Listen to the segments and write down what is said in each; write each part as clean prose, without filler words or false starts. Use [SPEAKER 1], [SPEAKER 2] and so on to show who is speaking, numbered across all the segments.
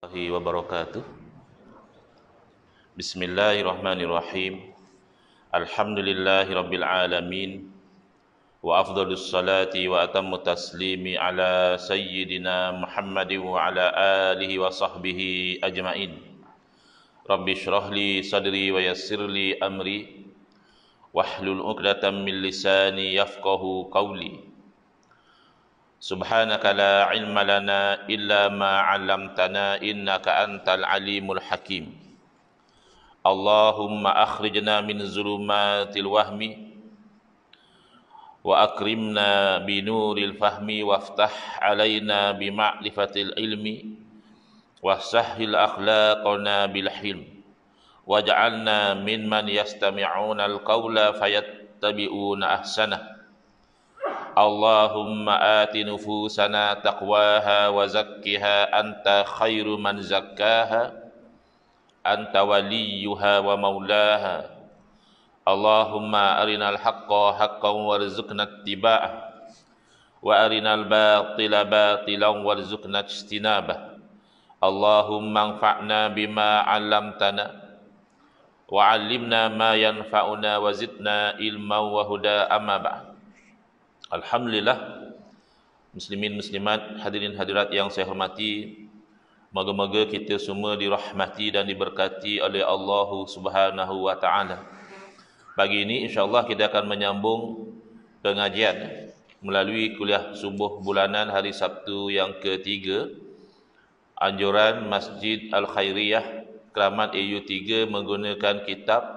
[SPEAKER 1] Warahmatullahi wabarakatuh. Bismillahirrahmanirrahim. Alhamdulillahi rabbil alamin. Wa afdhalus salati wa atammu taslimi ala sayyidina Muhammadin wa ala alihi wa sahbihi ajma'in. Rabbi shrah li sadri wa yassir li amri wahlul 'uqdatam min lisani yafqahu qawli. Subhanaka la ilma lana illa ma 'allamtana innaka antal alimul hakim. Allahumma akhrijna min zulumatil wahmi wa akrimna bi nuril fahmi waftah 'alaina bi ma'rifatil ilmi wa sahhil akhlaqana bil hilm waj'alna mimman yastami'una al qawla fayattabi'una ahsanah. Allahumma ati nufusana taqwaha wa zakkiha anta khairu man zakkaha anta waliyuha wa maulaha. Allahumma arinal haqqa haqqan warzuqna ittiba'ah wa arinal batila batilan warzuqna ijtinabah. Allahumma anfa'na bima 'allamtana wa 'allimna ma yanfa'una wa zidna ilman wa huda. Amma ba'd. Alhamdulillah, muslimin muslimat, hadirin hadirat yang saya hormati, moga-moga kita semua dirahmati dan diberkati oleh Allah Subhanahu wa taala. Pagi ini insya-Allah kita akan menyambung pengajian melalui kuliah subuh bulanan hari Sabtu yang ketiga, anjuran Masjid Al-Khairiyah Keramat AU3 menggunakan kitab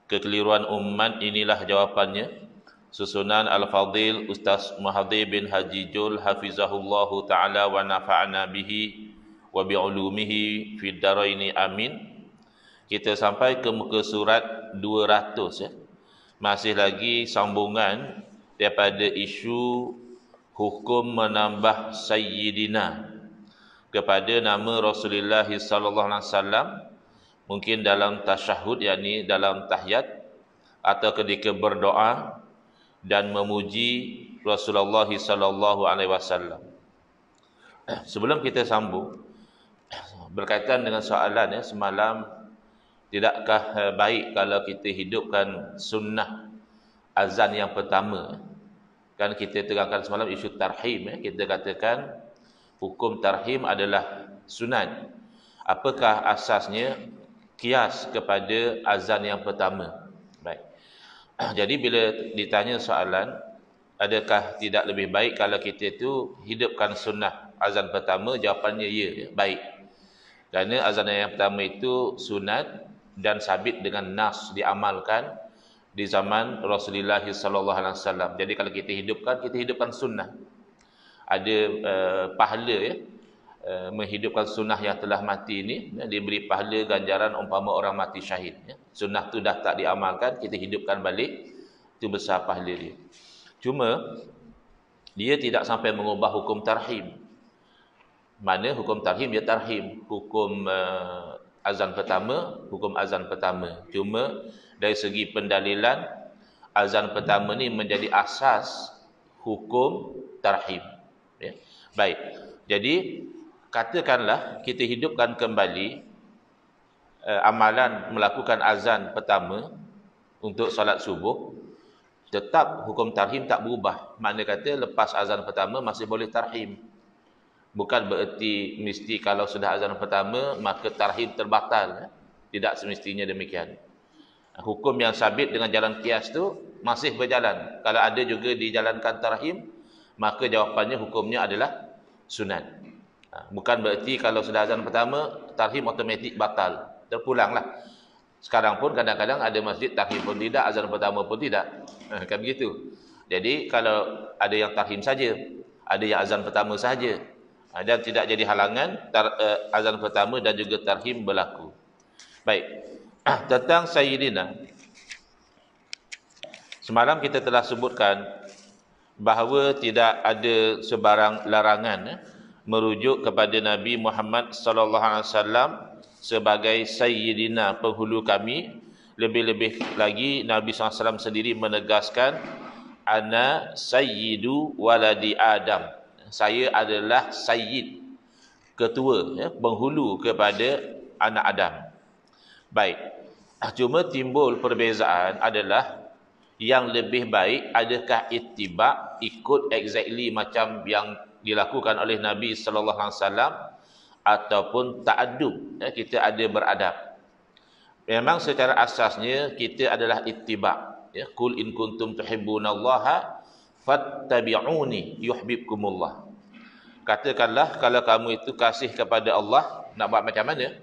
[SPEAKER 1] Kekeliruan Umat Inilah Jawapannya, susunan Al-Fadhil Ustaz Mahathir bin Haji Jul hafizahullahu ta'ala wa nafa'ana bihi wa bi'ulumihi fid daraini amin. Kita sampai ke muka surat 200 ya. Masih lagi sambungan daripada isu hukum menambah Sayyidina kepada nama Rasulullah sallallahu alaihi wasallam, mungkin dalam tasyahud, yakni dalam tahiyat, atau ketika berdoa dan memuji Rasulullah sallallahu alaihi wasallam. Sebelum kita sambung berkaitan dengan soalan ya semalam, tidakkah baik kalau kita hidupkan sunnah azan yang pertama? Kan kita terangkan semalam isu tarhim ya. Kita katakan hukum tarhim adalah sunat. Apakah asasnya? Kias kepada azan yang pertama. Baik. Jadi bila ditanya soalan, adakah tidak lebih baik kalau kita itu hidupkan sunnah azan pertama? Jawapannya ya, baik. Kerana azan yang pertama itu sunat dan sabit dengan nas, diamalkan di zaman Rasulullah sallallahu alaihi wasallam. Jadi kalau kita hidupkan sunnah. Ada pahala ya, menghidupkan sunnah yang telah mati ini, diberi pahala ganjaran umpama orang mati syahid ya. Sunnah tu dah tak diamalkan, kita hidupkan balik, itu besar pahala dia. Cuma dia tidak sampai mengubah hukum tarhim. Mana hukum tarhim dia tarhim, hukum azan pertama, hukum azan pertama. Cuma dari segi pendalilan, azan pertama ni menjadi asas hukum tarhim ya. Baik. Jadi katakanlah kita hidupkan kembali amalan melakukan azan pertama untuk solat subuh, tetap hukum tarhim tak berubah. Makna kata lepas azan pertama masih boleh tarhim. Bukan bererti mesti kalau sudah azan pertama maka tarhim terbatal. Tidak semestinya demikian. Hukum yang sabit dengan jalan kias tu masih berjalan. Kalau ada juga dijalankan tarhim, maka jawapannya hukumnya adalah sunat. Bukan bererti kalau sudah azan pertama tarhim automatik batal, terpulanglah. Sekarang pun kadang-kadang ada masjid tarhim pun tidak, azan pertama pun tidak. Kan begitu. Jadi kalau ada yang tarhim saja, ada yang azan pertama saja, dan tidak jadi halangan azan pertama dan juga tarhim berlaku. Baik. Tentang Sayyidina, semalam kita telah sebutkan bahawa tidak ada sebarang larangan merujuk kepada Nabi Muhammad sallallahu alaihi wasallam sebagai Sayyidina, penghulu kami. Lebih-lebih lagi Nabi sallallahu alaihi wasallam sendiri menegaskan, ana sayyidu waladi Adam. Saya adalah sayyid ketua, ya, penghulu kepada anak Adam. Baik. Cuma timbul perbezaan adalah yang lebih baik adakah ittiba, ikut exactly macam yang dilakukan oleh Nabi sallallahu alaihi wasallam, ataupun ta'addub, ya, kita ada beradab. Memang secara asasnya kita adalah ittiba, ya, qul in kuntum tuhibbunallaha fattabi'uni yuhibbukumullah. Katakanlah kalau kamu itu kasih kepada Allah, nak buat macam mana?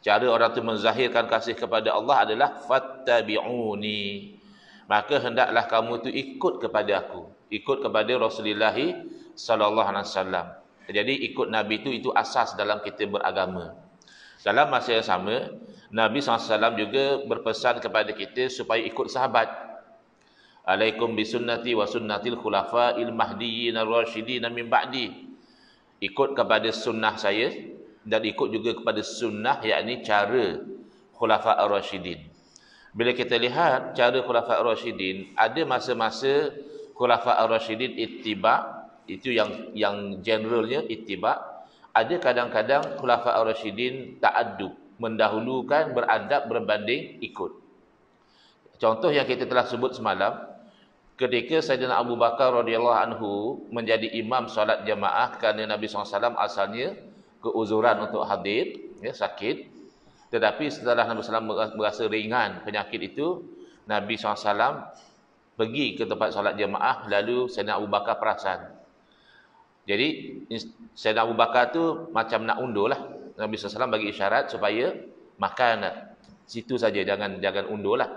[SPEAKER 1] Cara orang itu menzahirkan kasih kepada Allah adalah fattabi'uni. Maka hendaklah kamu itu ikut kepada aku, ikut kepada Rasulullah sallallahu alaihi wasallam. Jadi ikut Nabi itu asas dalam kita beragama. Dalam masa yang sama, Nabi SAW juga berpesan kepada kita supaya ikut sahabat. Alaikum bisunnati wa sunnatil khulafa'il mahdiyyin ar-rasyidin min ba'di. Ikut kepada sunnah saya dan ikut juga kepada sunnah, yakni cara khulafa' ar-rasyidin. Bila kita lihat cara khulafa' ar-rasyidin, ada masa-masa khulafa' ar-rasyidin ittiba, itu yang generalnya ittiba. Ada kadang-kadang khulafa' ar-rasyidin ta'addub, mendahulukan, beradab berbanding ikut. Contoh yang kita telah sebut semalam, ketika Sayyidina Abu Bakar radhiyallahu anhu menjadi imam solat jamaah kerana Nabi SAW asalnya keuzuran untuk hadir, ya, sakit. Tetapi setelah Nabi SAW berasa ringan penyakit itu, Nabi SAW pergi ke tempat solat jamaah, lalu Sayyidina Abu Bakar perasan. Jadi Sayyidina Abu Bakar tu macam nak undur lah. Nabi SAW bagi isyarat supaya makan situ saja, jangan undur lah.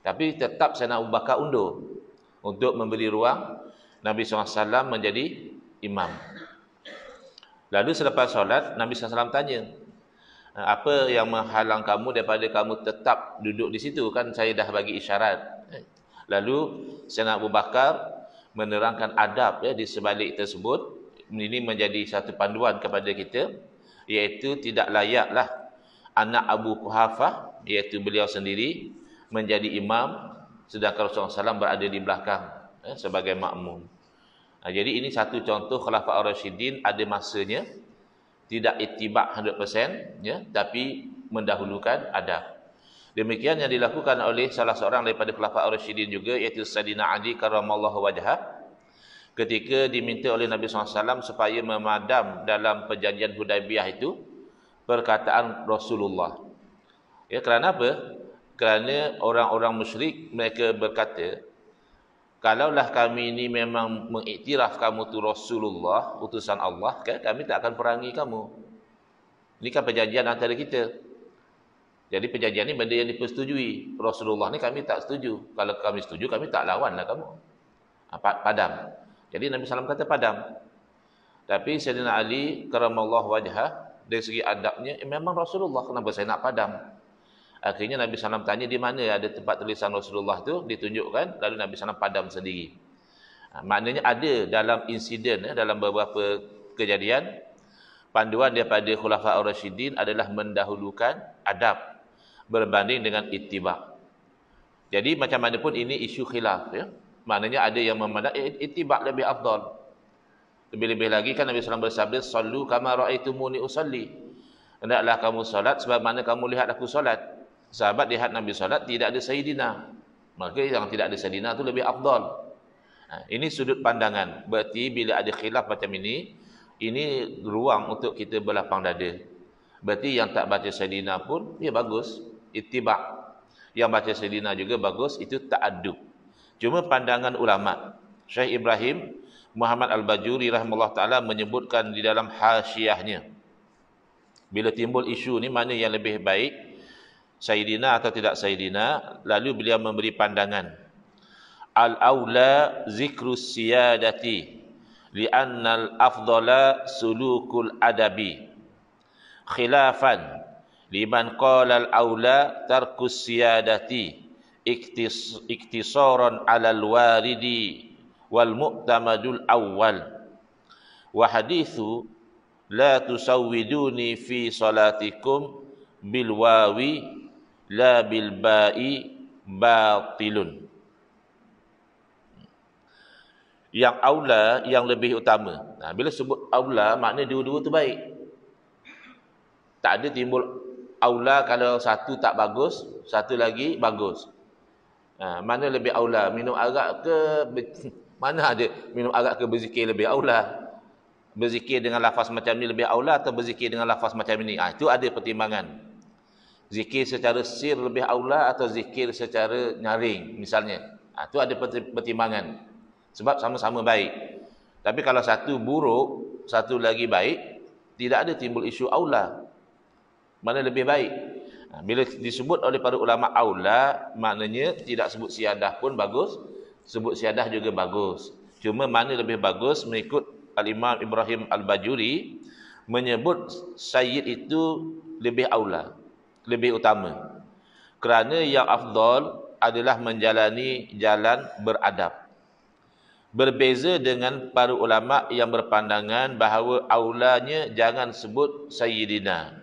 [SPEAKER 1] Tapi tetap Sayyidina Abu Bakar undur untuk memberi ruang Nabi SAW menjadi imam. Lalu selepas solat, Nabi SAW tanya, apa yang menghalang kamu daripada kamu tetap duduk di situ? Kan saya dah bagi isyarat. Lalu Sayyidina Abu Bakar menerangkan adab, ya, di sebalik tersebut. Ini menjadi satu panduan kepada kita, iaitu tidak layaklah anak Abu Quhafah, iaitu beliau sendiri, menjadi imam sedangkan Rasulullah SAW berada di belakang, ya, sebagai makmum. Jadi ini satu contoh khulafa' ar-rasyidin ada masanya, tidak ittiba 100%, ya, tapi mendahulukan adab. Demikian yang dilakukan oleh salah seorang daripada khulafa' ar-rasyidin juga, iaitu Sayyidina Ali karramallahu wajhah, ketika diminta oleh Nabi SAW supaya memadam dalam perjanjian Hudaibiyah itu perkataan Rasulullah. Ya, kerana apa? Kerana orang-orang musyrik mereka berkata, kalaulah kami ini memang mengiktiraf kamu tu Rasulullah, utusan Allah, kan, kami tak akan perangi kamu. Ini kan perjanjian antara kita. Jadi perjanjian ini benda yang dipersetujui. Rasulullah ni kami tak setuju. Kalau kami setuju, kami tak lawanlah kamu. Padam. Jadi Nabi SAW kata padam. Tapi Sayyidina Ali karramallahu wajhah, dari segi adabnya, memang Rasulullah, kenapa saya nak padam? Akhirnya Nabi SAW tanya di mana ada tempat tulisan Rasulullah tu, ditunjukkan, lalu Nabi SAW padam sendiri. Maknanya ada dalam insiden, dalam beberapa kejadian, panduan daripada khulafa' ar-rasyidin adalah mendahulukan adab berbanding dengan ittiba. Jadi macam mana pun ini isu khilaf, ya. Maknanya ada yang memandang ittiba lebih afdal. Lebih-lebih lagi kan Nabi SAW bersabda, sallu kama ra'aitumuni usalli. Hendaklah kamu solat sebab mana kamu lihat aku solat. Sahabat lihat Nabi solat, tidak ada sayyidina. Maka yang tidak ada sayyidina itu lebih afdal. Ini sudut pandangan. Berarti bila ada khilaf macam ini ruang untuk kita berlapang dada. Berarti yang tak baca sayyidina pun, ya bagus, ittiba. Yang baca sayyidina juga bagus, itu ta'addub. Cuma pandangan ulama, Syekh Ibrahim Muhammad Al-Bajuri rahimahullah ta'ala menyebutkan di dalam hasyiahnya, bila timbul isu ni mana yang lebih baik, sayyidina atau tidak sayyidina, lalu beliau memberi pandangan, al-aula zikrus siyadati li'annal afdala sulukul adabi khilafan liman qala al-aula tarkus siyadati iktisaran alal waridi wal mu'tamadul awal wa hadithu la tusawwiduni fi salatikum bil wawi la bil ba'i batilun. Yang aula, yang lebih utama. Bila sebut aula, makna dua-dua tu baik. Tak ada timbul aula kalau satu tak bagus, satu lagi bagus. Mana lebih aula? Minum arak ke mana ada minum arak ke berzikir lebih aula? Berzikir dengan lafaz macam ni lebih aula atau berzikir dengan lafaz macam ni? Itu ada pertimbangan. Zikir secara sir lebih aula atau zikir secara nyaring misalnya. Itu ada pertimbangan. Sebab sama-sama baik. Tapi kalau satu buruk, satu lagi baik, tidak ada timbul isu aula. Mana lebih baik? Bila disebut oleh para ulama aula, maknanya tidak sebut siyadah pun bagus, sebut siyadah juga bagus. Cuma mana lebih bagus mengikut Al-Imam Ibrahim Al-Bajuri menyebut sayyid itu lebih aula, lebih utama. Kerana yang afdal adalah menjalani jalan beradab. Berbeza dengan para ulama yang berpandangan bahawa aulanya jangan sebut sayyidina.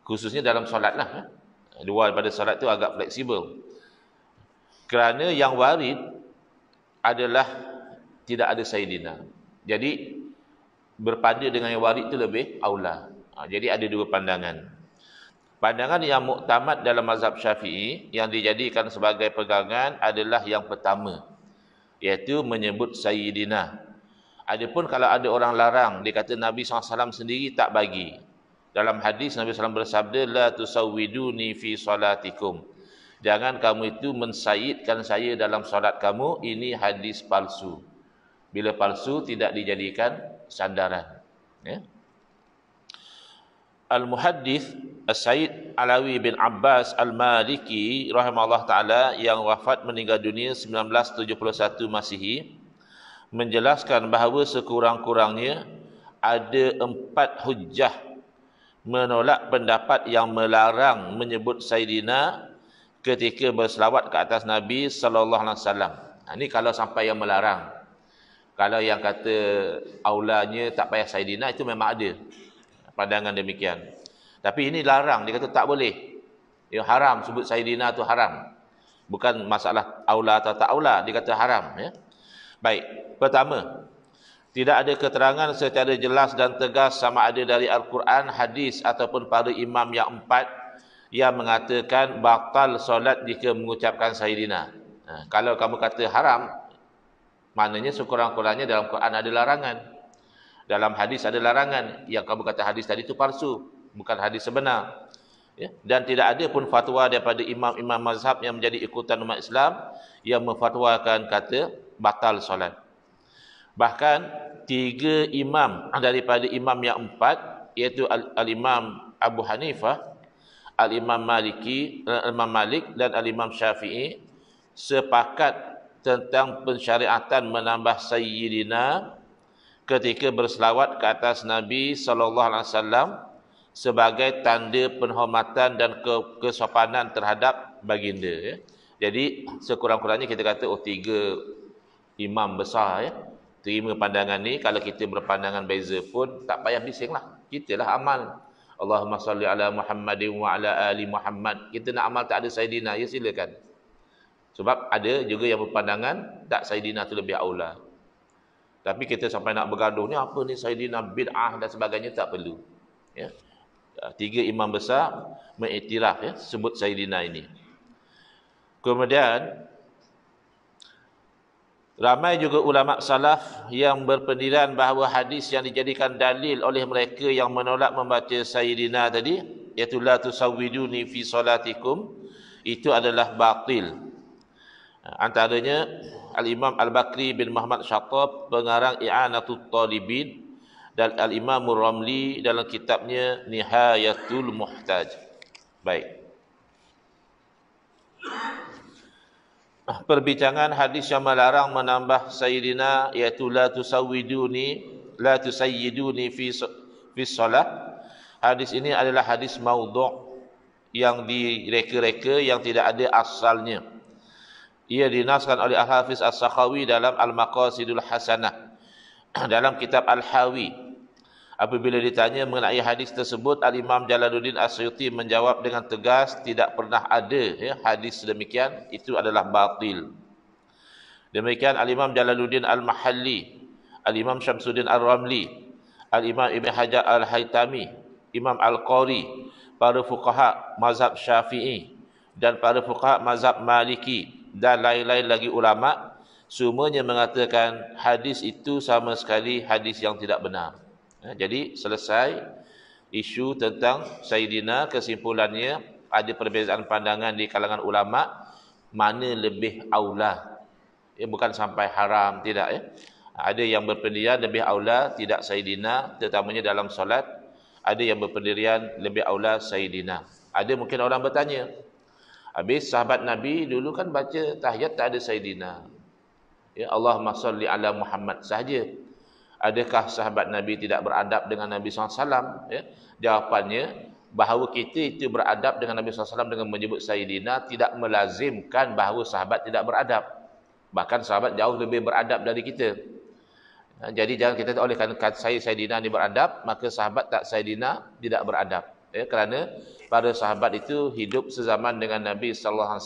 [SPEAKER 1] Khususnya dalam solat lah. Luar daripada solat tu agak fleksibel. Kerana yang warid adalah tidak ada sayyidina. Jadi berpada dengan yang warid tu lebih aula. Jadi ada dua pandangan. Pandangan yang muktamad dalam mazhab Syafi'i yang dijadikan sebagai pegangan adalah yang pertama, iaitu menyebut sayyidina. Adapun kalau ada orang larang, dia kata Nabi SAW sendiri tak bagi. Dalam hadis Nabi SAW bersabda, la tusawwiduni fi salatikum. Jangan kamu itu mensayyidkan saya dalam solat kamu. Ini hadis palsu. Bila palsu tidak dijadikan sandaran. Ya. Al-Muhaddith As-Sayyid Alawi bin Abbas Al-Maliki rahimahullah ta'ala yang wafat meninggal dunia 1971 Masihi menjelaskan bahawa sekurang-kurangnya ada 4 hujjah menolak pendapat yang melarang menyebut Sayyidina ketika berselawat ke atas Nabi sallallahu alaihi wasallam. Ini kalau sampai yang melarang. Kalau yang kata aulanya tak payah Sayyidina, itu memang ada pandangan demikian. Tapi ini larang, dia kata tak boleh. Dia haram sebut Sayyidina tu haram. Bukan masalah aula atau tak aula, dia kata haram, ya. Baik, pertama, tidak ada keterangan secara jelas dan tegas sama ada dari Al-Quran, hadis ataupun para imam yang 4 yang mengatakan batal solat jika mengucapkan Sayyidina. Kalau kamu kata haram, maknanya sekurang-kurangnya dalam Quran ada larangan. Dalam hadis ada larangan. Yang kamu kata hadis tadi itu palsu, bukan hadis sebenar. Ya? Dan tidak ada pun fatwa daripada imam-imam mazhab yang menjadi ikutan umat Islam yang memfatwakan kata batal solat. Bahkan 3 imam daripada imam yang 4, iaitu Al-Imam Abu Hanifah, Al-Imam Malik dan Al-Imam Syafi'i sepakat tentang pensyariatan menambah Sayyidina ketika berselawat ke atas Nabi SAW sebagai tanda penghormatan dan kesopanan terhadap baginda. Ya. Jadi sekurang-kurangnya kita kata 3 imam besar, ya, terima pandangan ni. Kalau kita berpandangan beza pun tak payah bisinglah. Kita lah amal. Allahumma salli ala Muhammadin wa ala ali Muhammad. Kita nak amal tak ada Sayyidina, ya silakan. Sebab ada juga yang berpandangan tak Sayyidina tu lebih aula. Tapi kita sampai nak bergaduh ni apa ni Sayyidina bid'ah dan sebagainya, tak perlu. Ya. 3 imam besar mengiktiraf, ya, sebut Sayyidina ini. Kemudian ramai juga ulama salaf yang berpendirian bahawa hadis yang dijadikan dalil oleh mereka yang menolak membaca Sayyidina tadi, iaitu la tusawwiduni fi salatikum, itu adalah batil. Antaranya Al-Imam Al-Bakri bin Muhammad Syattab, pengarang I'anatul Talibin, dan Al-Imam Ramli dalam kitabnya Nihayatul Muhtaj. Baik. Perbincangan hadis yang melarang menambah Sayyidina, iaitu la tusayyiduni fi salat. Hadis ini adalah hadis maudhu' yang direka-reka, yang tidak ada asalnya. Ia dinaskan oleh Al-Hafiz As-Sakhawi dalam Al-Maqasidul Hasanah. Dalam kitab Al-Hawi, apabila ditanya mengenai hadis tersebut, Al-Imam Jalaluddin As-Suyuti menjawab dengan tegas, tidak pernah ada, ya, hadis sedemikian, itu adalah batil. Demikian Al-Imam Jalaluddin Al-Mahalli, Al-Imam Syamsuddin Ar-Ramli, Al-Imam Ibn Hajar Al-Haytami, Imam Al-Qari, para fuqaha mazhab Syafi'i dan para fuqaha mazhab Maliki dan lain-lain lagi ulama, semuanya mengatakan hadis itu sama sekali hadis yang tidak benar. Jadi selesai isu tentang Sayyidina, kesimpulannya ada perbezaan pandangan di kalangan ulama mana lebih aula. Bukan sampai haram, tidak ya. Ada yang berpendirian lebih aula tidak Sayyidina, terutamanya dalam solat. Ada yang berpendirian lebih aula Sayyidina. Ada mungkin orang bertanya, habis sahabat Nabi dulu kan baca tahiyat tak ada Sayyidina. Ya, Allahumma salli ala Muhammad sahaja. Adakah sahabat Nabi tidak beradab dengan Nabi SAW? Ya, jawapannya, bahawa kita itu beradab dengan Nabi SAW dengan menyebut Sayyidina tidak melazimkan bahawa sahabat tidak beradab. Bahkan sahabat jauh lebih beradab dari kita. Jadi jangan kita oleh kerana Sayyidina ni beradab, maka sahabat tak Sayyidina tidak beradab. Ya, kerana para sahabat itu hidup sezaman dengan Nabi SAW,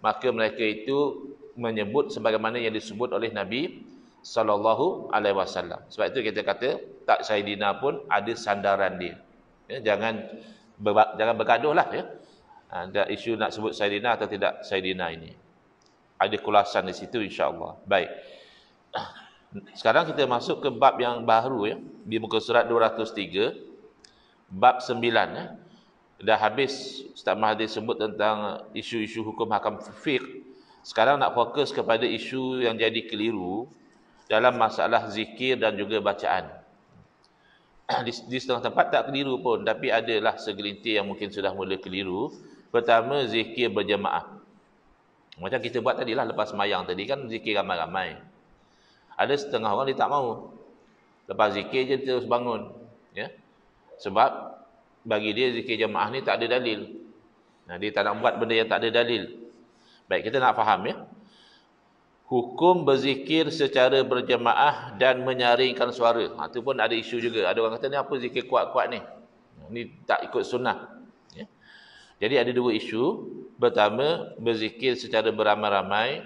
[SPEAKER 1] maka mereka itu menyebut sebagaimana yang disebut oleh Nabi SAW. Sebab itu kita kata tak Sayyidina pun ada sandaran dia. Ya, jangan bergaduh lah ya. Ada isu nak sebut Sayyidina atau tidak Sayyidina ini. Ada kulasan di situ insya-Allah. Baik. Sekarang kita masuk ke bab yang baru ya, di muka surat 203, bab 9 ya. Dah habis Ustaz Mahathir sebut tentang isu-isu hukum hakam fiqh. Sekarang nak fokus kepada isu yang jadi keliru dalam masalah zikir dan juga bacaan. Di setengah tempat tak keliru pun, tapi adalah segelintir yang mungkin sudah mula keliru. Pertama, zikir berjemaah. Macam kita buat tadi lah, lepas semayang tadi kan zikir ramai-ramai. Ada setengah orang dia tak mau. Lepas zikir je terus bangun. Ya? Sebab bagi dia zikir jemaah ni tak ada dalil. Dia tak nak buat benda yang tak ada dalil. Baik, kita nak faham ya. Hukum berzikir secara berjemaah dan menyaringkan suara. Itu pun ada isu juga. Ada orang kata ni apa zikir kuat-kuat ni? Ni tak ikut sunnah. Ya? Jadi ada dua isu. Pertama, berzikir secara beramai-ramai,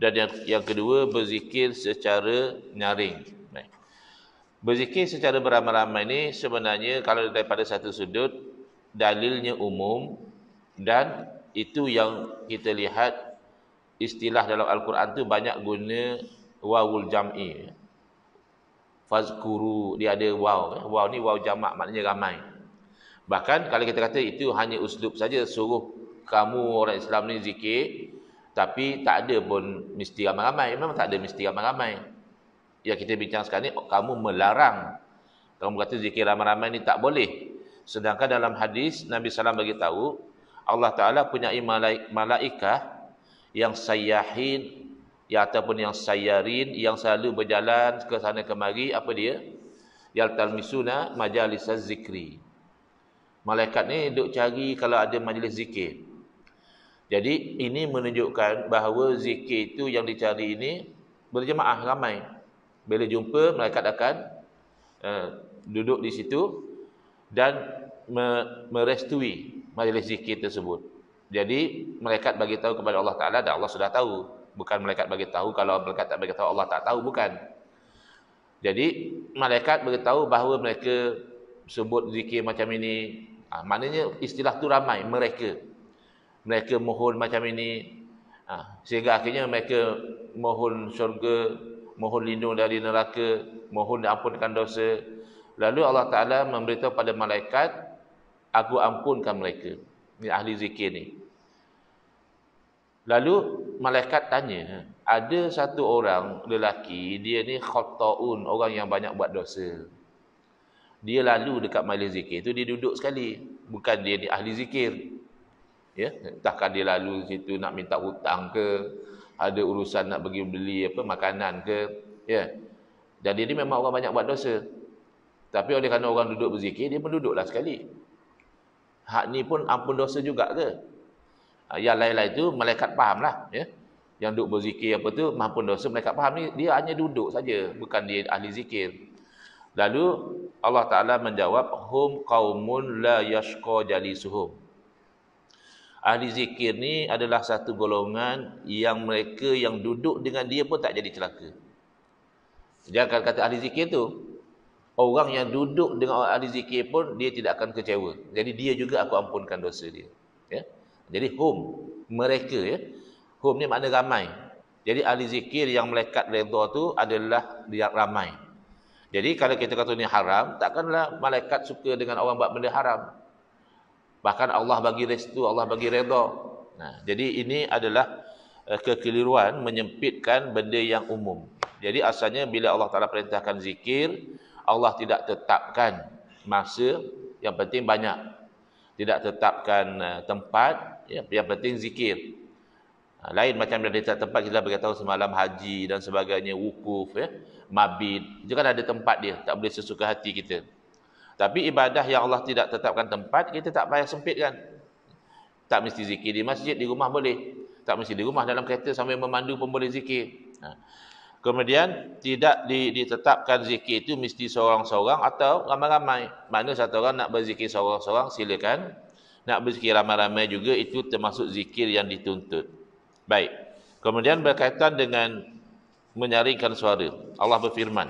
[SPEAKER 1] dan yang kedua, berzikir secara nyaring. Baik. Berzikir secara beramai-ramai ni sebenarnya kalau daripada satu sudut, dalilnya umum, dan itu yang kita lihat istilah dalam Al-Quran tu banyak guna wawul jam'i. Fazkuru, dia ada waw. Waw ni waw jamak, maknanya ramai. Bahkan kalau kita kata itu hanya uslub saja, suruh kamu orang Islam ni zikir, tapi tak ada pun mesti ramai-ramai. Memang tak ada mesti ramai-ramai. Yang kita bincang sekarang ni, kamu melarang. Kamu kata zikir ramai-ramai ni tak boleh. Sedangkan dalam hadis, Nabi SAW bagi tahu, Allah Ta'ala punya malaikah yang sayyahin, ya, ataupun yang sayyarin, yang selalu berjalan ke sana kemari. Apa dia? Yaltalmisuna majalisaz zikri. Malaikat ni duk cari kalau ada majlis zikir. Jadi ini menunjukkan bahawa zikir itu yang dicari ini berjemaah ramai. Bila jumpa, malaikat akan duduk di situ dan merestui majlis zikir tersebut. Jadi malaikat bagi tahu kepada Allah Ta'ala, dan Allah sudah tahu. Bukan malaikat bagi tahu, kalau malaikat tak bagi tahu Allah tak tahu, bukan. Jadi malaikat beritahu bahawa mereka sebut zikir macam ini. Maknanya istilah tu ramai, mereka mohon macam ini, sehingga akhirnya mereka mohon syurga, mohon lindung dari neraka, mohon diampunkan dosa. Lalu Allah Ta'ala memberitahu pada malaikat, aku ampunkan mereka, ni ahli zikir ni. Lalu malaikat tanya, ada satu orang lelaki, dia ni khata'un, orang yang banyak buat dosa. Dia lalu dekat majlis zikir tu, dia duduk sekali, bukan dia ni ahli zikir. Ya, entahkah dia lalu situ nak minta hutang ke, ada urusan nak pergi beli apa makanan ke, ya. Jadi dia memang orang banyak buat dosa. Tapi oleh kerana orang duduk berzikir, dia pun duduklah sekali. Hak ni pun ampun dosa juga ke? Yang lain-lain tu malaikat fahamlah, ya. Yang duduk berzikir apa tu ampun dosa, malaikat faham ni dia hanya duduk saja, bukan dia ahli zikir. Lalu Allah Ta'ala menjawab, hum qaumun la yashqa jalisuhum. Ahli zikir ni adalah satu golongan yang mereka yang duduk dengan dia pun tak jadi celaka. Jangan kata ahli zikir tu, orang yang duduk dengan orang ahli zikir pun dia tidak akan kecewa. Jadi dia juga aku ampunkan dosa dia. Ya. Jadi hum, mereka ya. Hum ni makna ramai. Jadi ahli zikir yang malaikat redha tu adalah dia ramai. Jadi kalau kita kata ni haram, takkanlah malaikat suka dengan orang buat benda haram. Bahkan Allah bagi restu, Allah bagi redha. Nah, jadi ini adalah kekeliruan menyempitkan benda yang umum. Jadi asalnya bila Allah Taala perintahkan zikir, Allah tidak tetapkan masa, yang penting banyak. Tidak tetapkan tempat, ya, yang penting zikir. Lain macam dari tempat kita beritahu semalam haji dan sebagainya, wukuf, ya, mabit. Itu kan ada tempat dia, tak boleh sesuka hati kita. Tapi ibadah yang Allah tidak tetapkan tempat, kita tak payah sempitkan. Tak mesti zikir di masjid, di rumah boleh. Tak mesti di rumah, dalam kereta sambil memandu pun boleh zikir. Kemudian tidak ditetapkan zikir itu mesti seorang-seorang atau ramai-ramai. Makna satu orang nak berzikir seorang-seorang, silakan. Nak berzikir ramai-ramai juga, itu termasuk zikir yang dituntut. Baik. Kemudian berkaitan dengan menyaringkan suara. Allah berfirman,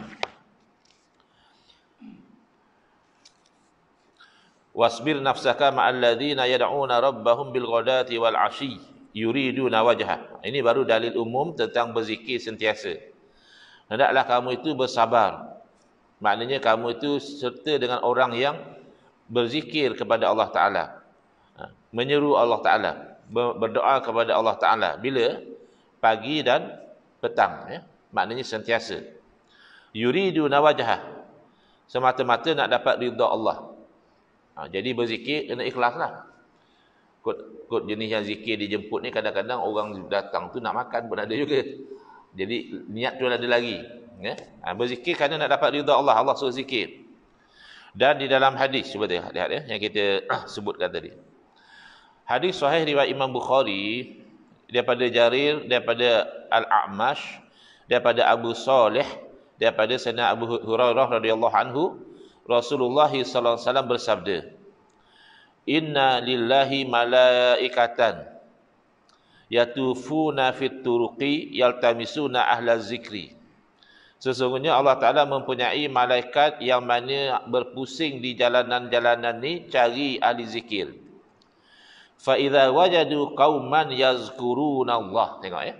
[SPEAKER 1] wasbir nafsaka ma'al ladzina yad'una rabbahum bil ghadati wal 'ashyi yuriduna wajha. Ini baru dalil umum tentang berzikir sentiasa. Hendaklah kamu itu bersabar. Maknanya kamu itu serta dengan orang yang berzikir kepada Allah Taala. Menyeru Allah Taala, berdoa kepada Allah Taala bila pagi dan petang, ya. Maknanya sentiasa. Yuriduna wajha. Semata-mata nak dapat ridha Allah. Jadi berzikir kena ikhlaslah. Kot jenis yang zikir dijemput ni kadang-kadang orang datang tu nak makan pun ada juga. Jadi niat tu ada lagi, ya. Berzikir kerana nak dapat ridha Allah, Allah suruh zikir. Dan di dalam hadis, cuba lihat ya, yang kita sebutkan tadi. Hadis sahih riwayat Imam Bukhari daripada Jarir, daripada Al-A'mash, daripada Abu Saleh, daripada Sayyidina Abu Hurairah radhiyallahu anhu, Rasulullah sallallahu alaihi wasallam bersabda, "Inna lillahi malaikatan yatufuna fit turuqi yaltamisuna ahla zikri." Sesungguhnya Allah Taala mempunyai malaikat yang mana berpusing di jalanan-jalanan ni cari ahli zikir. Fa idza wajadu qauman yazkuruna Allah. Tengok ya.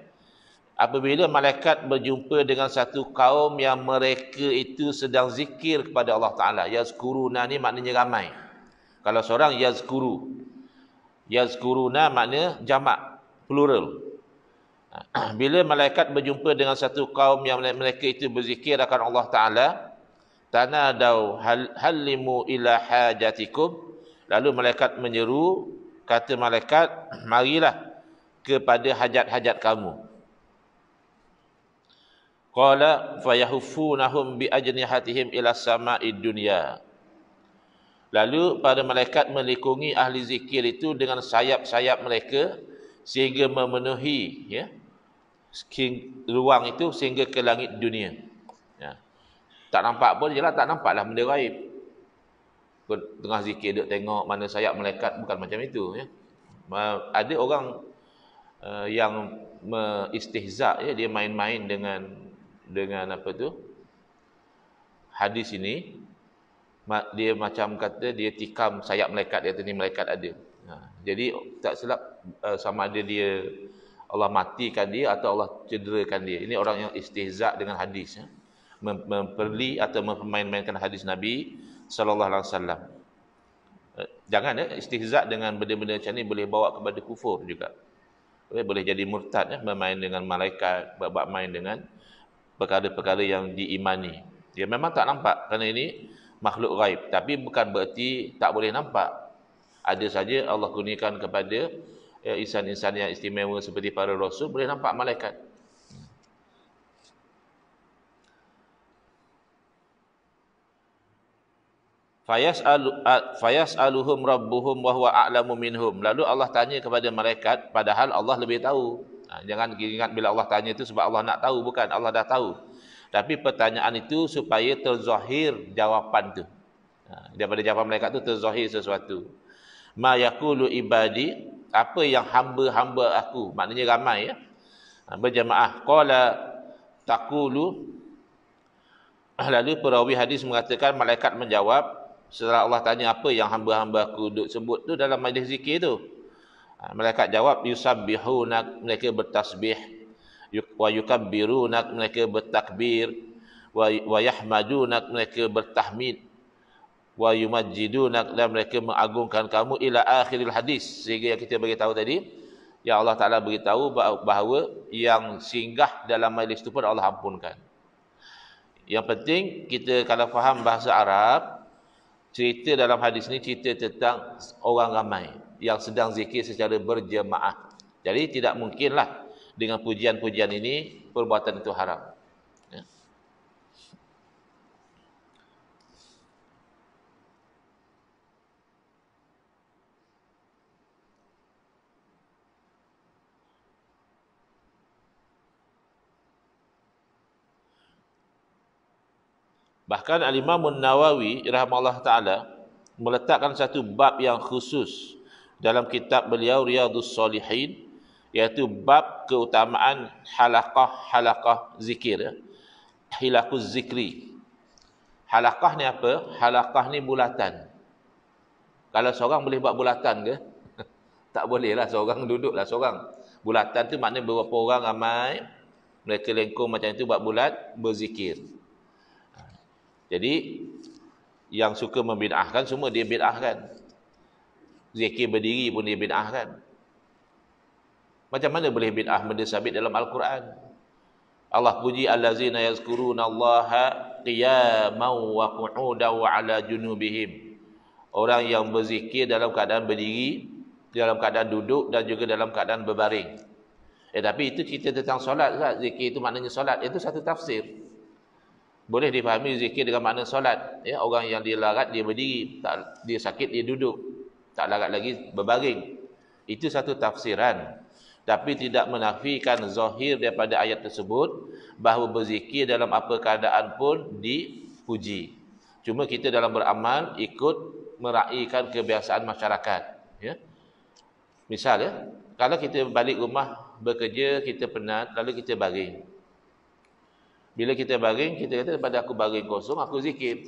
[SPEAKER 1] Apabila malaikat berjumpa dengan satu kaum yang mereka itu sedang zikir kepada Allah Ta'ala. Yazkuruna ni maknanya ramai. Kalau seorang yazkuru. Yazkuruna maknanya jamak, plural. Bila malaikat berjumpa dengan satu kaum yang mereka itu berzikir akan Allah Ta'ala. Tanadau hallimu ila hajatikum. Lalu malaikat menyeru, kata malaikat, marilah kepada hajat-hajat kamu. Qala fayahuffunahum bi ajnihatihim ila sama'id dunya. Lalu para malaikat melikungi ahli zikir itu dengan sayap-sayap mereka sehingga memenuhi, ya, ruang itu sehingga ke langit dunia. Ya. Tak nampak pun, jelas tak nampaklah benda gaib. Tengah zikir duk tengok mana sayap malaikat, bukan macam itu, ya. Ada orang yang istihza, ya, dia main-main dengan apa tu hadis ini. Dia macam kata dia tikam sayap malaikat, dia kata ni malaikat ada. Jadi tak silap sama ada dia Allah matikan dia atau Allah cederakan dia. Ini orang yang istihza dengan hadis, ya. Memperli atau mempermain-mainkan hadis Nabi sallallahu alaihi wasallam. Jangan, ya, istihza dengan benda-benda macam ni boleh bawa kepada kufur juga. Boleh jadi murtad, ya, bermain dengan malaikat, buat main dengan perkara-perkara yang diimani. Dia memang tak nampak kerana ini makhluk gaib, tapi bukan bererti tak boleh nampak. Ada saja Allah kurniakan kepada insan-insan yang istimewa seperti para rasul boleh nampak malaikat. Fayas'aluhum rabbuhum wa huwa a'lamu minhum. Lalu Allah tanya kepada malaikat padahal Allah lebih tahu. Jangan ingat bila Allah tanya itu sebab Allah nak tahu, bukan, Allah dah tahu. Tapi pertanyaan itu supaya terzahir jawapan tu. Daripada jawapan malaikat tu terzahir sesuatu. Ma yaqulu ibadi, apa yang hamba-hamba aku, maknanya ramai ya, berjamaah. Qala taqulu, lalu perawi hadis mengatakan malaikat menjawab setelah Allah tanya apa yang hamba-hamba aku duk sebut tu dalam majlis zikir tu. Malaikat jawab yusabbihunak, mereka bertasbih, wa yukabbirunak, mereka bertakbir, wa yahmadunak, mereka bertahmid, wa yumajjidunak, dan mereka mengagungkan kamu, ila akhiril hadis, sehingga yang kita bagi tahu tadi, yang Allah Taala beritahu bahawa yang singgah dalam majlis itu pun Allah ampunkan. Yang penting kita kalau faham bahasa Arab, cerita dalam hadis ni cerita tentang orang ramai yang sedang zikir secara berjemaah. Jadi tidak mungkinlah dengan pujian-pujian ini perbuatan itu haram. Ya. Bahkan Al-Imam Nawawi rahimahullah taala meletakkan satu bab yang khusus dalam kitab beliau Riyadhus Shalihin, iaitu bab keutamaan halaqah zikir, hilaquz zikri. Halaqah ni apa? Halaqah ni bulatan. Kalau seorang boleh buat bulatan ke? Tak boleh lah, seorang duduklah seorang. Bulatan tu maknanya beberapa orang ramai, mereka lengkung macam itu buat bulat, berzikir. Jadi yang suka membid'ahkan semua dia bid'ahkan. Zikir berdiri pun dia bid'ahkan. Macam mana boleh bid'ah benda sabit dalam Al-Quran? Allah puji allazina yazkuruna Allaha qiyaman wa qu'udan wa ala junubihim. Orang yang berzikir dalam keadaan berdiri, dalam keadaan duduk dan juga dalam keadaan berbaring. Tapi itu cerita tentang solat, Ustaz. Zikir itu maknanya solat. Itu satu tafsir. Boleh difahami zikir dengan makna solat. Ya, orang yang dia larat dia berdiri, dia sakit dia duduk, tak larat lagi berbaring. Itu satu tafsiran. Tapi tidak menafikan zahir daripada ayat tersebut bahawa berzikir dalam apa keadaan pun dipuji. Cuma kita dalam beramal ikut meraihkan kebiasaan masyarakat. Ya. Misal ya, kalau kita balik rumah bekerja, kita penat, lalu kita baring. Bila kita baring, kita kata daripada aku baring kosong, aku zikir.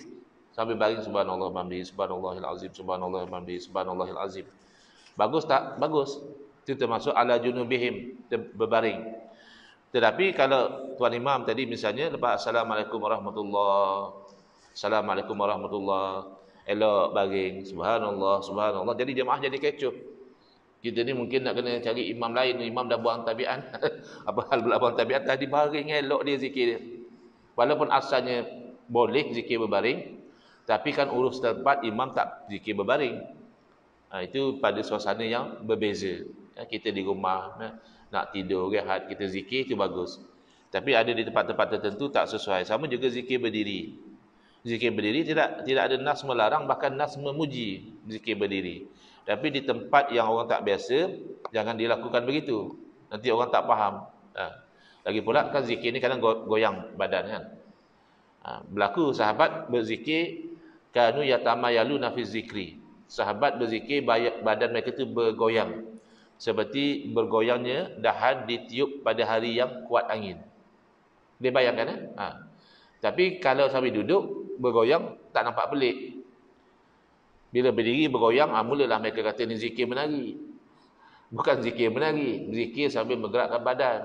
[SPEAKER 1] Sambil baring subhanallah hamdihi, subhanallahil azim, subhanallah hamdihi, subhanallahil azim. Bagus tak? Bagus. Itu termasuk ala junubihim, berbaring. Tetapi kalau Tuan Imam tadi misalnya, lepas Assalamualaikum warahmatullahi, Assalamualaikum warahmatullahi, elok baring, subhanallah, subhanallah. Jadi jemaah jadi kecoh. Kita ni mungkin nak kena cari imam lain, imam dah buang tabiat. Apa hal pula buang tabiat? Tadi baring elok dia zikir dia. Walaupun asalnya boleh zikir berbaring, tapi kan urus tempat imam tak zikir berbaring. Itu pada suasana yang berbeza. Kita di rumah nak tidur, rehat, kita zikir itu bagus. Tapi ada di tempat-tempat tertentu tak sesuai. Sama juga zikir berdiri. Zikir berdiri tidak ada nas melarang, bahkan nas memuji zikir berdiri. Tapi di tempat yang orang tak biasa, jangan dilakukan begitu. Nanti orang tak faham. Lagi pula kan zikir ni kadang goyang badan kan. Berlaku sahabat berzikir, kanu yatamayaluna fi zikri. Sahabat berzikir, badan mereka tu bergoyang. Seperti bergoyangnya dahan ditiup pada hari yang kuat angin. Dia bayangkan Tapi kalau sambil duduk bergoyang tak nampak pelik. Bila berdiri bergoyang, mulalah mereka kata ni zikir menari. Bukan zikir menari, zikir sambil menggerakkan badan.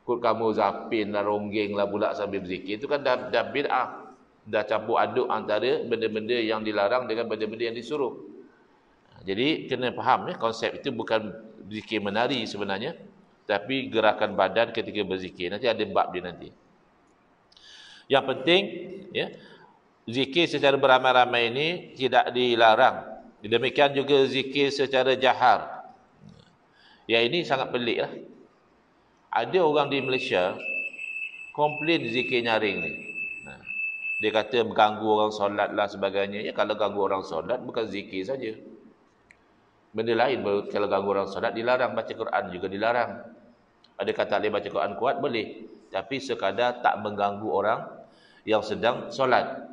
[SPEAKER 1] Kut kamu zapin lah, ronggeng lah pula sambil berzikir. Itu kan dah bid'ah. Dah campur aduk antara benda-benda yang dilarang dengan benda-benda yang disuruh. Jadi kena faham konsep itu bukan zikir menari sebenarnya, tapi gerakan badan ketika berzikir. Nanti ada bab dia nanti. Yang penting zikir secara beramai-ramai ini tidak dilarang. Demikian juga zikir secara jahar. Ya, ini sangat pelik lah. Ada orang di Malaysia komplain zikir nyaring ni. Dia kata mengganggu orang solat lah sebagainya. Ya, kalau ganggu orang solat bukan zikir saja. Benda lain kalau ganggu orang solat dilarang. Baca Quran juga dilarang. Adakah tak boleh baca Quran kuat? Boleh. Tapi sekadar tak mengganggu orang yang sedang solat.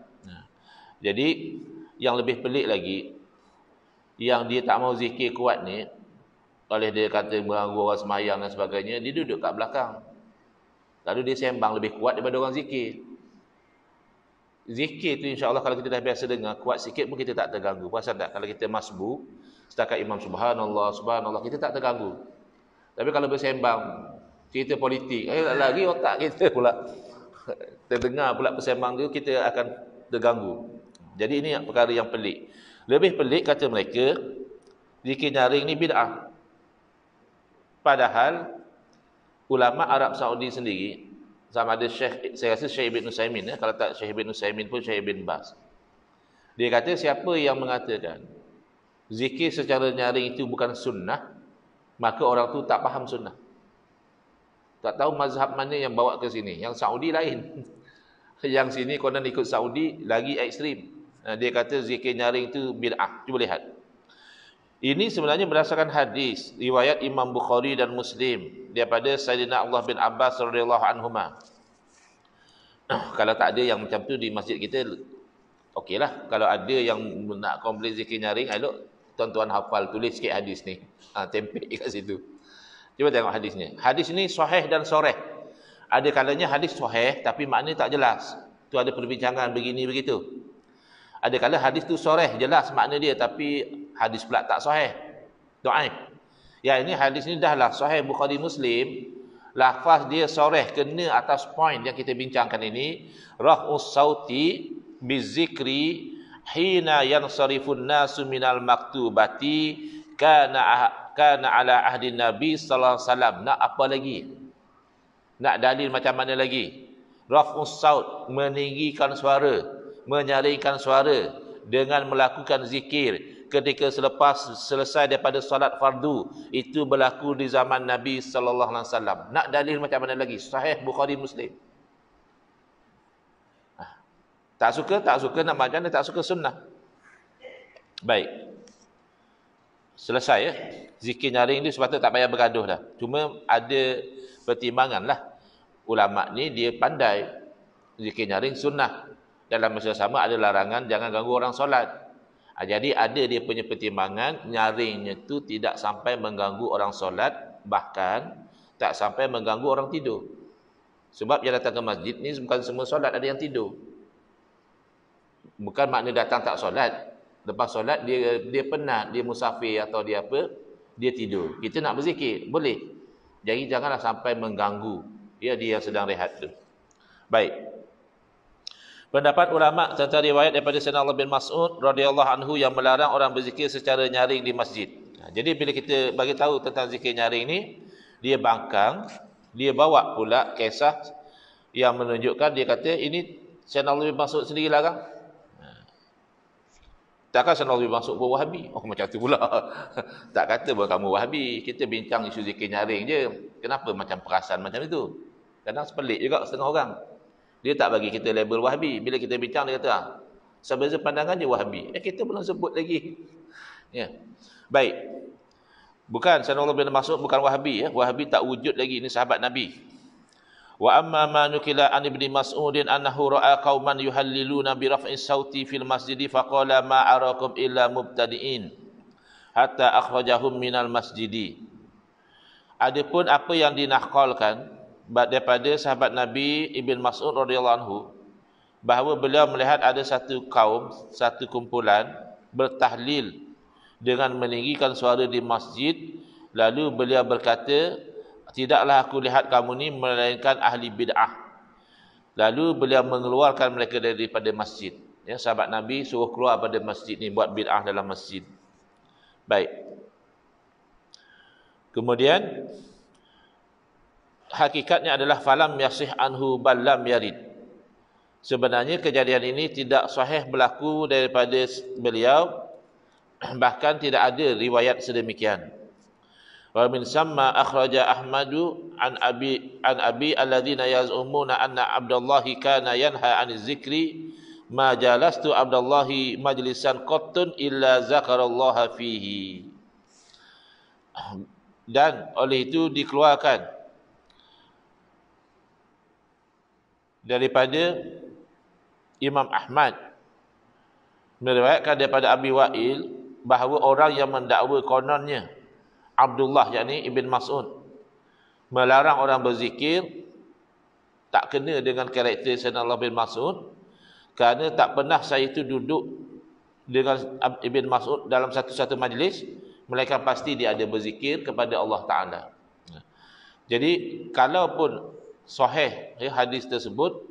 [SPEAKER 1] Jadi yang lebih pelik lagi, yang dia tak mau zikir kuat ni, oleh dia kata mengganggu orang semayang dan sebagainya, dia duduk kat belakang. Lalu dia sembang lebih kuat daripada orang zikir. Zikir tu insya-Allah kalau kita dah biasa dengar, kuat sikit pun kita tak terganggu. Perasan tak? Kalau kita masbuk, setakat imam subhanallah, subhanallah, kita tak terganggu. Tapi kalau bersembang, cerita politik, lagi otak kita pula terdengar pula persembang tu, kita akan terganggu. Jadi ini perkara yang pelik. Lebih pelik kata mereka, zikir nyaring ni bid'ah. Padahal ulama Arab Saudi sendiri, sama ada Syekh, saya rasa Syekh Ibn Utsaimin, kalau tak Syekh Ibn Utsaimin pun Syekh Ibn Baz. Dia kata siapa yang mengatakan zikir secara nyaring itu bukan sunnah, maka orang tu tak faham sunnah. Tak tahu mazhab mana yang bawa ke sini. Yang Saudi lain. Yang sini konon ikut Saudi lagi ekstrim. Dia kata zikir nyaring itu bid'ah. Cuba lihat. Ini sebenarnya berdasarkan hadis riwayat Imam Bukhari dan Muslim daripada Sayyidina Allah bin Abbas radhiyallahu anhuma. Kalau tak ada yang macam tu di masjid kita, okeylah. Kalau ada yang nak komplain zikir nyaring, elok tuan-tuan hafal, tulis sikit hadis ni. Tempel kat situ. Cuba tengok hadisnya. Hadis ini sahih dan soreh. Ada kalanya hadis sahih tapi maknanya tak jelas. Tu ada perbincangan begini begitu. Ada kala hadis tu soreh, jelas makna dia, tapi hadis pula tak sahih, dhaif. Ya, ini hadis ni dah lah sahih Bukhari Muslim, lafaz dia soreh, kena atas point yang kita bincangkan ini. Raf'us sauti bizikri hina yansarifun nasu minal maktubati kana ala ahdi Nabi sallallahu alaihi wasallam. Nak apa lagi? Nak dalil macam mana lagi? Raf'us saut, meninggikan suara, menyaringkan suara dengan melakukan zikir ketika selesai daripada solat fardu, itu berlaku di zaman Nabi sallallahu alaihi wasallam. Nak dalil macam mana lagi? Sahih Bukhari Muslim. Tak suka nak macam mana, tak suka sunnah. Baik. Selesai ya. Zikir nyaring ni sepatutnya tak payah bergaduh dah. Cuma ada pertimbangan lah. Ulama ni dia pandai. Zikir nyaring sunnah. Dalam masa sama ada larangan jangan ganggu orang solat. Jadi ada dia punya pertimbangan, nyaringnya tu tidak sampai mengganggu orang solat, bahkan tak sampai mengganggu orang tidur. Sebab yang datang ke masjid ni bukan semua solat, ada yang tidur. Bukan makna datang tak solat. Lepas solat dia penat, dia musafir atau dia apa, dia tidur. Kita nak berzikir, boleh. Jadi janganlah sampai mengganggu dia yang sedang rehat tu. Baik. Pendapat ulama tentang riwayat daripada Sayyidina Allah bin Mas'ud radhiyallahu anhu yang melarang orang berzikir secara nyaring di masjid. Jadi bila kita bagi tahu tentang zikir nyaring ni, dia bangkang, dia bawa pula kisah yang menunjukkan, dia kata ini Sayyidina Allah bin Mas'ud sendiri larang. Takkan Sayyidina Allah bin Mas'ud pun Wahabi? Oh, macam tu pula. Tak kata pun kamu Wahabi. Kita bincang isu zikir nyaring je. Kenapa macam perasaan macam itu? Kadang sepelik juga setengah orang. Dia tak bagi kita label Wahabi. Bila kita bincang, dia kata, sebeza pandangan dia Wahabi. Kita belum sebut lagi. Ya. Baik. Bukan, Sayyidina Allah bin Mas'ud bukan Wahabi. Wahabi tak wujud lagi. Ini sahabat Nabi. Wa amma ma nukila an ibni Mas'udin annahu ra'a qauman yuhalliluna bi raf'i sauti fil masjidi faqala ma arakum illa mubtadi'in hatta akhrajahum minal masjidi. Adapun apa yang dinaqalkan daripada sahabat Nabi Ibn Mas'ud radhiyallahu anhu, bahawa beliau melihat ada satu kaum, satu kumpulan bertahlil dengan meninggikan suara di masjid, lalu beliau berkata, tidaklah aku lihat kamu ni melainkan ahli bid'ah. Lalu beliau mengeluarkan mereka daripada masjid. Ya, sahabat Nabi suruh keluar pada masjid ni, buat bid'ah dalam masjid. Baik. Kemudian hakikatnya adalah falam yasih anhu ballam yarid. Sebenarnya kejadian ini tidak sahih berlaku daripada beliau, bahkan tidak ada riwayat sedemikian. Wa min samma akhraja Ahmadu an abi alladhina yaz'umuna anna Abdullah kana yanha 'anil zikri ma jalastu Abdullah majlisan qattun illa zakarallaha fihi. Dan oleh itu dikeluarkan daripada Imam Ahmad meriwayatkan daripada Abi Wa'il bahawa orang yang mendakwa kononnya Abdullah yakni Ibn Mas'ud melarang orang berzikir tak kena dengan karakter Sayyidina Abdullah bin Mas'ud, kerana tak pernah saya itu duduk dengan Ibn Mas'ud dalam satu-satu majlis melainkan pasti dia ada berzikir kepada Allah Ta'ala. Jadi kalaupun sahih hadis tersebut,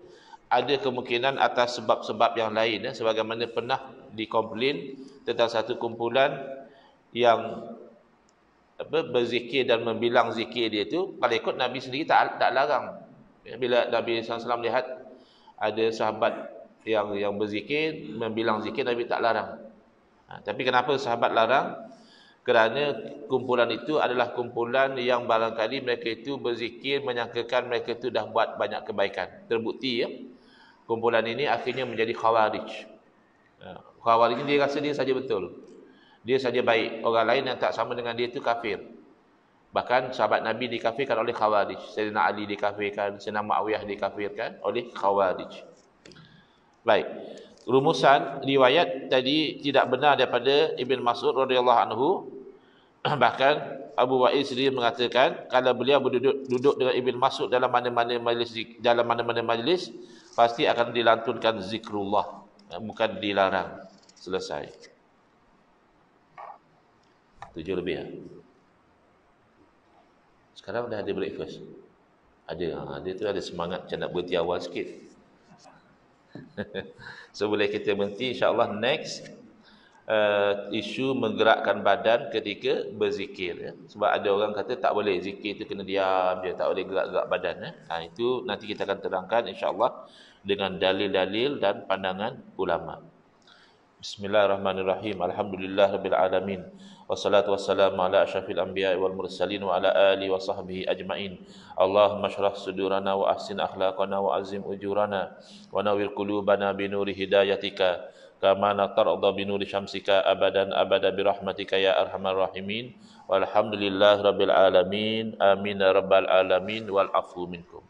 [SPEAKER 1] ada kemungkinan atas sebab-sebab yang lain, sebagaimana pernah dikomplain tentang satu kumpulan yang berzikir dan membilang zikir dia itu, kalau ikut Nabi sendiri tak larang. Bila Nabi SAW lihat ada sahabat yang berzikir, membilang zikir, Nabi tak larang. Tapi kenapa sahabat larang? Kerana kumpulan itu adalah kumpulan yang barangkali mereka itu berzikir menyangkakan mereka itu dah buat banyak kebaikan. Terbukti kumpulan ini akhirnya menjadi khawarij. Khawarij ini dia rasa dia saja betul, dia saja baik, orang lain yang tak sama dengan dia itu kafir. Bahkan sahabat Nabi dikafirkan oleh khawarij. Sayyidina Ali dikafirkan, Sayyidina Muawiyah dikafirkan oleh khawarij. Baik, rumusan riwayat tadi tidak benar daripada Ibn Mas'ud radhiyallahu anhu. Bahkan Abu Wa'il sendiri mengatakan kalau beliau duduk dengan Ibn Mas'ud dalam mana-mana majlis, pasti akan dilantunkan zikrullah, bukan dilarang. Selesai. 7 lebih. Sekarang dah ada breakfast. Ada tu ada semangat macam nak berhenti awal sikit. So boleh kita berhenti, insya-Allah next isu menggerakkan badan ketika berzikir. Sebab ada orang kata tak boleh zikir tu kena diam je, tak boleh gerak-gerak badan. Itu nanti kita akan terangkan insya-Allah dengan dalil-dalil dan pandangan ulama. Bismillahirrahmanirrahim. Alhamdulillahirabbil alamin. Wassalatu wassalamu ala asyrafil anbiya'i wal mursalin wa ala alihi wa sahbihi ajmain. Allahumma shrah sudurana wa ahsin akhlaqana wa azim ujurana wa nawwir qulubana bi nuri hidayatika kama natarda bi nuri syamsika abadan abada bi rahmatika ya arhamar rahimin. Walhamdulillahirabbil alamin. Amin ya rabbal alamin wal afu minkum.